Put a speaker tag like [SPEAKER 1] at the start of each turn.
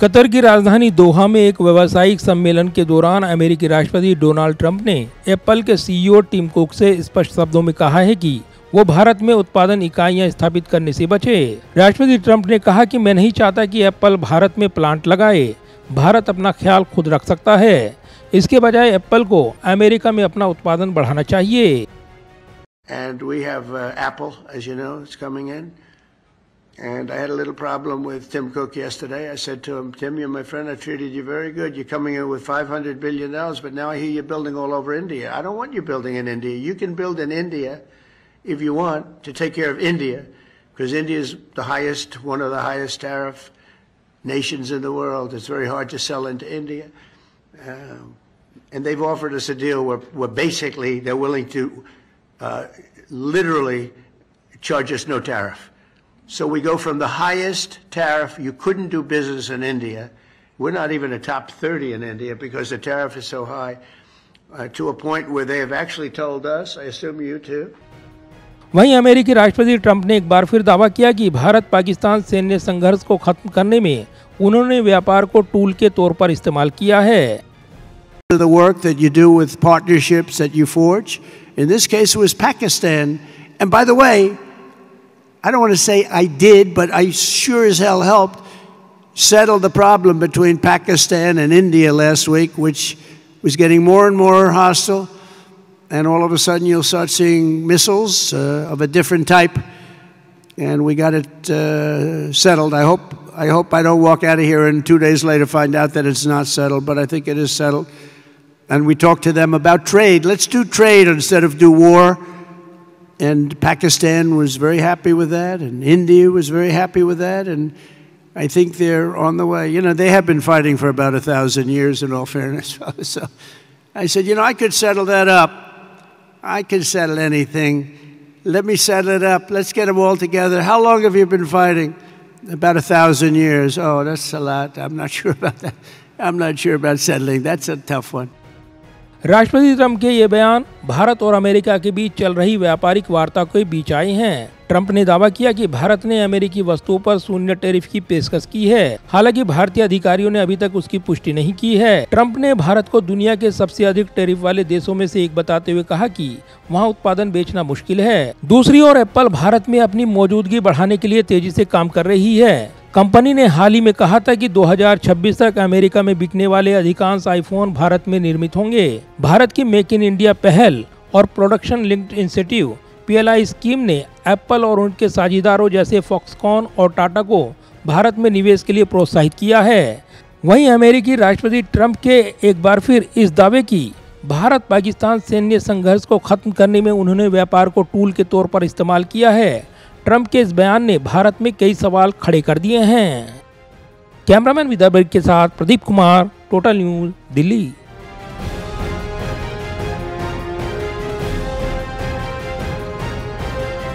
[SPEAKER 1] Qatar की राजधानी दोहा में एक व्यावसायिक सम्मेलन के दौरान अमेरिकी राष्ट्रपति डोनाल्ड ट्रंप ने एप्पल के सीईओ टिम कुक से स्पष्ट शब्दों में कहा है कि वो भारत में उत्पादन इकाइयां स्थापित करने से बचे। राष्ट्रपति ट्रंप ने कहा कि मैं नहीं चाहता कि एप्पल भारत में प्लांट लगाए। भारत अपना ख्याल खुद रख सकता है। इसके बजाय एप्पल को अमेरिका में अपना उत्पादन बढ़ाना चाहिए।
[SPEAKER 2] And we have Apple, as you know, it's coming in. And I had a little problem with Tim Cook yesterday. I said to him, Tim, you're my friend. I treated you very good. You're coming in with $500 billion, but now I hear you're building all over India. I don't want you building in India. You can build in India if you want to take care of India, because India is one of the highest tariff nations in the world. It's very hard to sell into India. And they've offered us a deal where basically they're willing to literally charge us no tariff. So we go from the highest tariff, you couldn't do business in India, we're not even a top 30 in India because the tariff is so high, to a point where they have actually told us, I assume you too.
[SPEAKER 1] वहीं अमेरिकी राष्ट्रपति Trump ने एक बार फिर दावा किया कि भारत पाकिस्तान सैन्य संघर्ष को खत्म करने में उन्होंने व्यापार को टूल के तौर पर इस्तेमाल किया है।
[SPEAKER 2] The work that you do with partnerships that you forge, in this case it was Pakistan, and by the way, I don't want to say I did, but I sure as hell helped settle the problem between Pakistan and India last week, which was getting more and more hostile. And all of a sudden you'll start seeing missiles of a different type. And we got it settled. I hope I don't walk out of here and 2 days later find out that it's not settled, but I think it is settled. And we talked to them about trade. Let's do trade instead of do war. And Pakistan was very happy with that, and India was very happy with that, and I think they're on the way. You know, they have been fighting for about 1,000 years, in all fairness. So I said, you know, I could settle that up. I can settle anything. Let me settle it up. Let's get them all together. How long have you been fighting? About 1,000 years. Oh, that's a lot. I'm not sure about that. I'm not sure about settling. That's a tough one.
[SPEAKER 1] राष्ट्रपति Trump के ये बयान भारत और America के बीच चल रही व्यापारिक वार्ता के बीच आए हैं। ट्रंप ने दावा किया कि भारत ने अमेरिकी वस्तुओं पर शून्य टैरिफ की पेशकश की है। हालांकि भारतीय अधिकारियों ने अभी तक उसकी पुष्टि नहीं की है। ट्रंप ने भारत को दुनिया के सबसे अधिक टैरिफ वाले देशों में से एक बताते हुए कहा कि वहां उत्पादन बेचना मुश्किल है। दूसरी ओर एप्पल भारत में अपनी मौजूदगी बढ़ाने के लिए तेजी से काम कर रही है। कंपनी ने हाल ही में कहा था कि 2026 तक अमेरिका में बिकने वाले अधिकांश आईफोन भारत में निर्मित होंगे। भारत की मेक इन इंडिया पहल और production linked incentive PLI scheme ने एप्पल और उनके साझेदारों जैसे फॉक्सकॉन और टाटा को भारत में निवेश के लिए प्रोत्साहित किया है। वहीं अमेरिकी राष्ट्रपति ट्रंप के एक बार फिर इस दावे की भारत पाकिस्तान सैन्य संघर्ष को खत्म करने में उन्होंने व्यापार को टूल के तौर पर इस्तेमाल किया है। ट्रंप के इस बयान ने भारत में कई सवाल खड़े कर दिए हैं। कैमरामैन विद्या के साथ प्रदीप कुमार, टोटल न्यूज़, दिल्ली।